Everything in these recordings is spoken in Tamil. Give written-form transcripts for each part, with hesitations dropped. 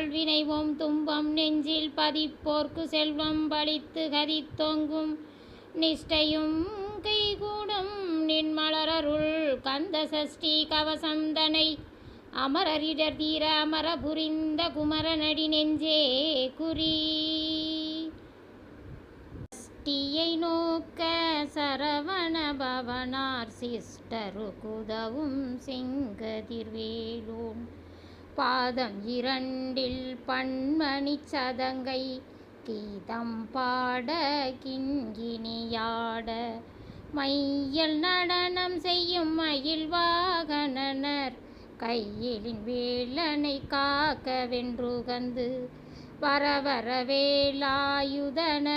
வல்வினைவோம் துன்பம் நெஞ்சில் பதிப்போர்க்கு செல்வம் பழித்து கதித்தோங்கும் நிஷ்டையும் கைகூடும் நின்மலரருள் கந்த சஷ்டி கவசம் தனை அமரரிடர் தீர அமர புரிந்த குமரனடி நெஞ்சே குறி. சஷ்டியை நோக்க சரவண பவனார் சிஷ்டரு குதவும் செங்கதிர்வேலோன் பாதம் இரண்டில் பன்மணி சதங்கை கீதம் பாட கிண்கிணியாட மையல் நடனம் செய்யும் மயில் வாகனனர் கையிலின் வேலனை காக்க வென்றுகந்து வரவர வேலாயுதன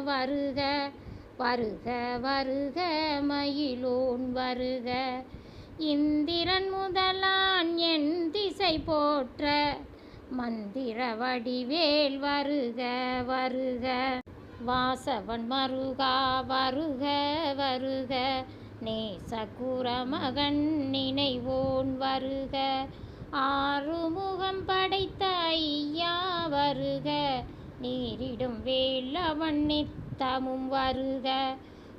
வருக வருக வருக மயிலோன் வருக இந்திரன் முதலான் என் திசை போற்ற மந்திர வடிவேல் வருக வருக வாசவன் மருகா வருக வருக நேசகுர மகன் நினைவோன் வருக ஆறுமுகம் படைத்த ஐயா வருக நீரிடும் வேலவன் நித்தமும் வருக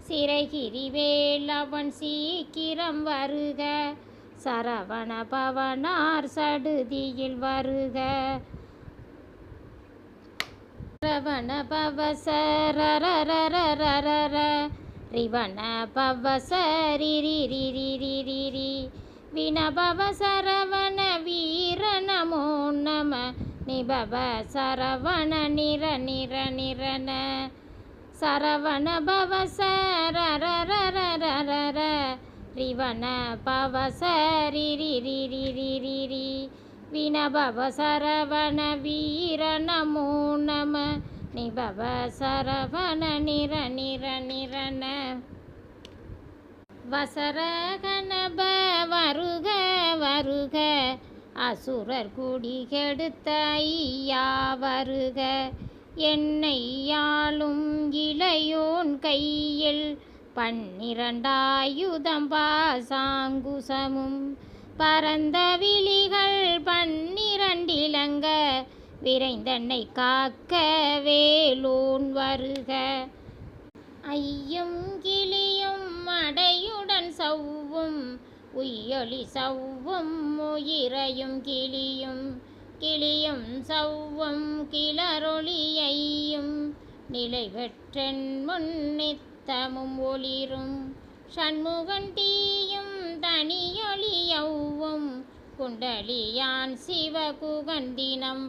சிறைகிரி வேலவன் சீக்கிரம் வருக சரவண பவனார் சடுதியில் வருக ரவண பவசரரரரரர ரிவண பவசரிரிரிரிரிரி வினபவ சரவண வீர நமோ நம நிபவ சரவண நிர நிர நிரண சரவண பவ சரரரரரர ரிவண பவசரிரிரிரிரிரி வினபவ சரவண வீர நமோ நம நிபவ சரவண நிர நிர நிரண வசரகணப வருக வருக அசுரர் குடி கெடுத்த ஐயா வருக என்னையாளும் இளையோன் கையில் 12 ஆயுதம் பாசாங்குசமும் பரந்த விழிகள் 12 இலங்க விரைந்தன்னை காக்க வேலோன் வருக ஐயும் கிளியும் அடையுடன் சவ்வும் உய்யொலி சவ்வும் உயிரையும் கிளியும் கிளியும் சவ்வும் கிளரொளியையும் நிலை பெற்றென் முன் நித்தமும் ஒளிரும் சண்முகன் தீயும் தனியொளியவும் குண்டலியான் சிவகுகன் தினம்